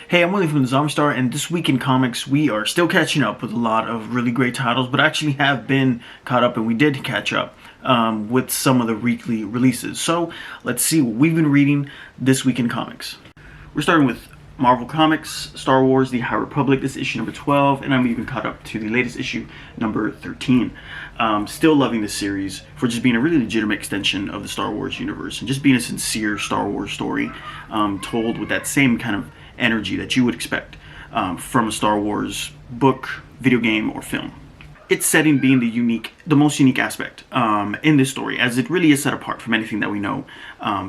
Hey, I'm William from the Zombie Star, and this week in comics, we are still catching up with a lot of really great titles, but actually have been caught up, and we did catch up with some of the weekly releases. So let's see what we've been reading this week in comics. We're starting with Marvel Comics, Star Wars, The High Republic. This is issue number 12, and I'm even caught up to the latest issue, number 13. Still loving this series for just being a really legitimate extension of the Star Wars universe, and just being a sincere Star Wars story told with that same kind of energy that you would expect from a Star Wars book, video game, or film. Its setting being the most unique aspect in this story, as it really is set apart from anything that we know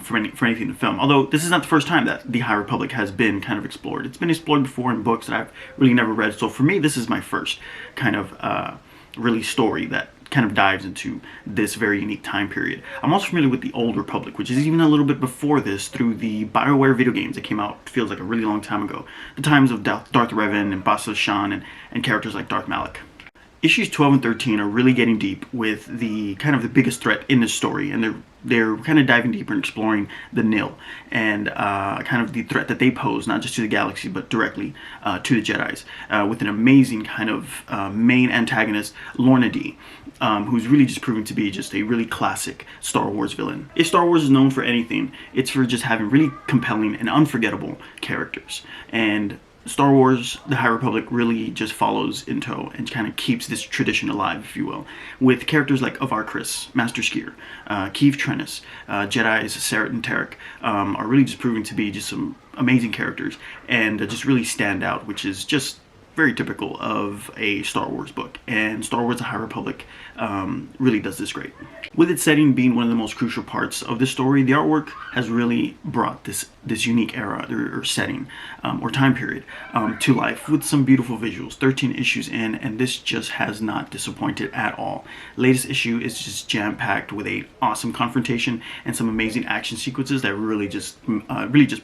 for anything in film. Although this is not the first time that the High Republic has been kind of explored. It's been explored before in books that I've really never read. So for me, this is my first kind of really story that kind of dives into this very unique time period. I'm also familiar with the Old Republic, which is even a little bit before this, through the BioWare video games that came out, feels like a really long time ago. The times of Darth Revan and Bastila Shan and characters like Darth Malak. Issues 12 and 13 are really getting deep with the kind of the biggest threat in this story, and they're kind of diving deeper and exploring the Nil and kind of the threat that they pose, not just to the galaxy but directly to the Jedis, with an amazing kind of main antagonist, Lorna Dee, who's really just proven to be just a really classic Star Wars villain. If Star Wars is known for anything, it's for just having really compelling and unforgettable characters. And Star Wars, The High Republic really just follows in tow and kind of keeps this tradition alive, if you will, with characters like Avar Kriss, Master Skier, Keeve Trennis, Jedi's Sarat and Tarek are really just proving to be just some amazing characters and just really stand out, which is just very typical of a Star Wars book, and Star Wars The High Republic really does this great. With its setting being one of the most crucial parts of the story, the artwork has really brought this unique era or setting or time period to life with some beautiful visuals. 13 issues in, and this just has not disappointed at all. Latest issue is just jam-packed with a awesome confrontation and some amazing action sequences that really just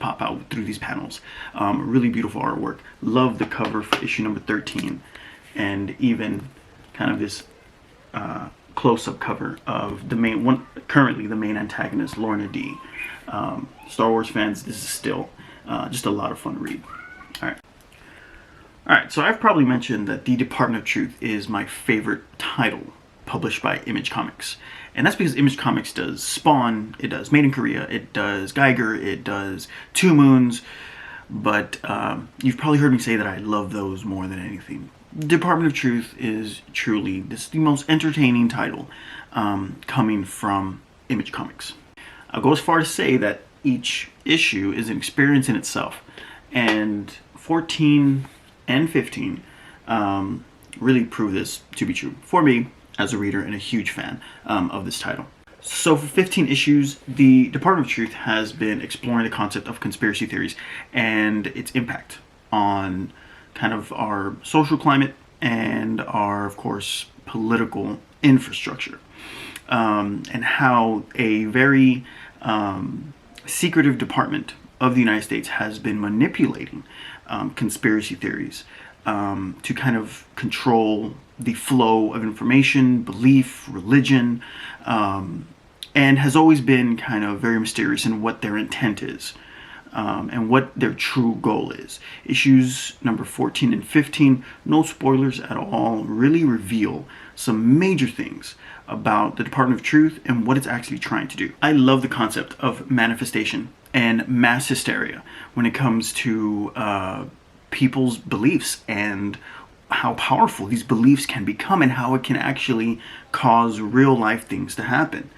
pop out through these panels. Really beautiful artwork. Love the cover for issue number 13, and even kind of this close-up cover of the main one, currently the main antagonist, Lorna Dee. Star Wars fans, this is still just a lot of fun to read. Alright, so I've probably mentioned that The Department of Truth is my favorite title published by Image Comics. And that's because Image Comics does Spawn, it does Made in Korea, it does Geiger, it does Two Moons, but you've probably heard me say that I love those more than anything. Department of Truth is truly the most entertaining title coming from Image Comics. I'll go as far to say that each issue is an experience in itself, and 14 and 15 really prove this to be true for me as a reader and a huge fan of this title. So for 15 issues, the Department of Truth has been exploring the concept of conspiracy theories and its impact on kind of our social climate and our, of course, political infrastructure, and how a very secretive department of the United States has been manipulating conspiracy theories to kind of control the flow of information, belief, religion, and has always been kind of very mysterious in what their intent is. And what their true goal is. Issues number 14 and 15, no spoilers at all, really reveal some major things about the Department of Truth and what it's actually trying to do. I love the concept of manifestation and mass hysteria when it comes to people's beliefs and how powerful these beliefs can become and how it can actually cause real life things to happen.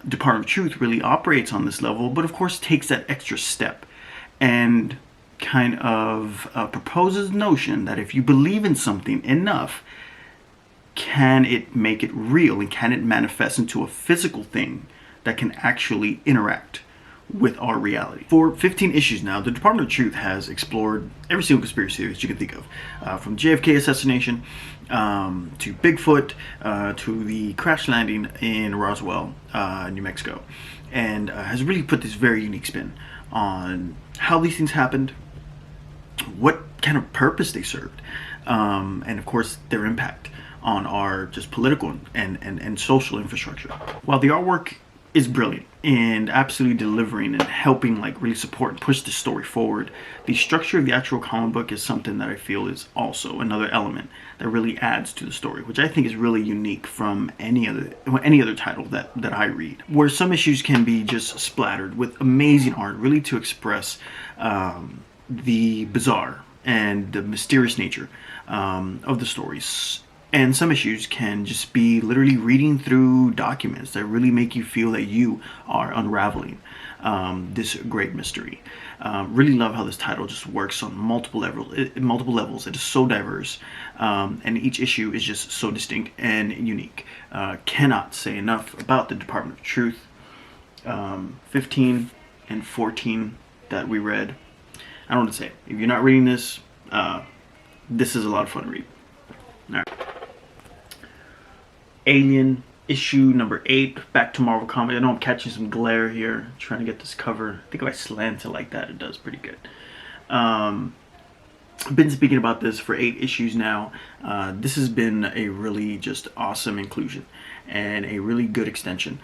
Department of Truth really operates on this level, but of course takes that extra step and kind of proposes the notion that if you believe in something enough, can it make it real, and can it manifest into a physical thing that can actually interact with our reality. For 15 issues now, the Department of Truth has explored every single conspiracy theory that you can think of, from JFK assassination to Bigfoot to the crash landing in Roswell, New Mexico, and has really put this very unique spin on how these things happened, what kind of purpose they served, and of course their impact on our just political and social infrastructure. While the artwork is brilliant and absolutely delivering and helping like really support and push the story forward. The structure of the actual comic book is something that I feel is also another element that really adds to the story, which I think is really unique from any other title that I read, where some issues can be just splattered with amazing art really to express the bizarre and the mysterious nature of the stories. And some issues can just be literally reading through documents that really make you feel that you are unraveling this great mystery. Really love how this title just works on multiple levels. It is so diverse, and each issue is just so distinct and unique. Cannot say enough about the Department of Truth. 15 and 14 that we read. I don't know what to say. If you're not reading this, this is a lot of fun to read. All right. Alien issue number 8, back to Marvel Comics. I know I'm catching some glare here, trying to get this cover. I think if I slant it like that, it does pretty good. I've been speaking about this for 8 issues now. This has been a really just awesome inclusion and a really good extension.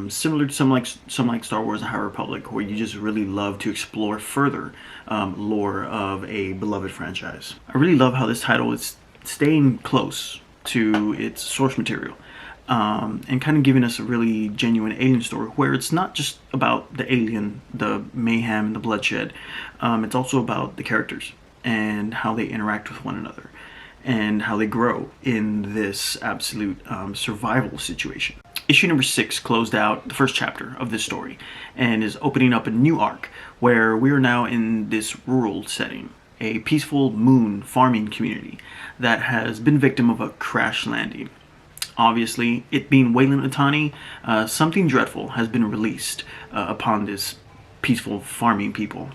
Similar to some like Star Wars: The High Republic, where you just really love to explore further lore of a beloved franchise. I really love how this title is staying close to its source material, and kind of giving us a really genuine alien story where it's not just about the alien, the mayhem, and the bloodshed. It's also about the characters and how they interact with one another and how they grow in this absolute survival situation. Issue number 6 closed out the first chapter of this story and is opening up a new arc where we are now in this rural setting, a peaceful moon farming community that has been victim of a crash landing. Obviously, it being Weyland-Yutani, something dreadful has been released upon this peaceful farming people.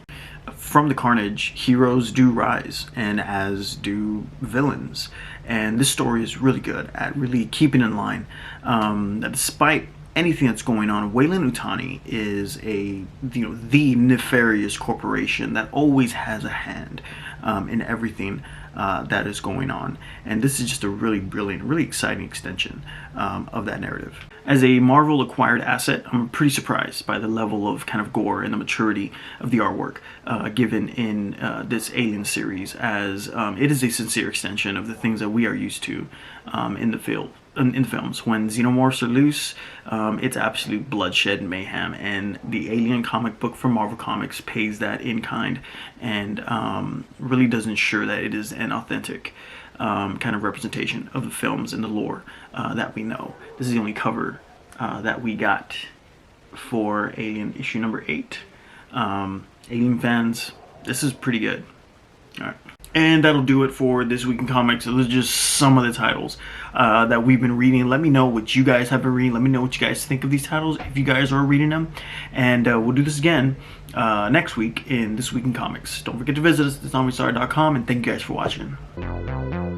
From the carnage, heroes do rise, and as do villains. And this story is really good at really keeping in line that despite anything that's going on, Weyland-Yutani is the nefarious corporation that always has a hand in everything that is going on. And this is just a really brilliant, really exciting extension of that narrative. As a Marvel acquired asset, I'm pretty surprised by the level of kind of gore and the maturity of the artwork given in this Alien series, as it is a sincere extension of the things that we are used to in the field. In the films. When xenomorphs are loose, it's absolute bloodshed and mayhem, and the Alien comic book from Marvel Comics pays that in kind and really does ensure that it is an authentic kind of representation of the films and the lore that we know. This is the only cover that we got for Alien issue number 8. Alien fans, this is pretty good. Alright. And that'll do it for This Week in Comics. So those are just some of the titles that we've been reading. Let me know what you guys have been reading. Let me know what you guys think of these titles, if you guys are reading them. And we'll do this again next week in This Week in Comics. Don't forget to visit us at zombiestory.com, and thank you guys for watching.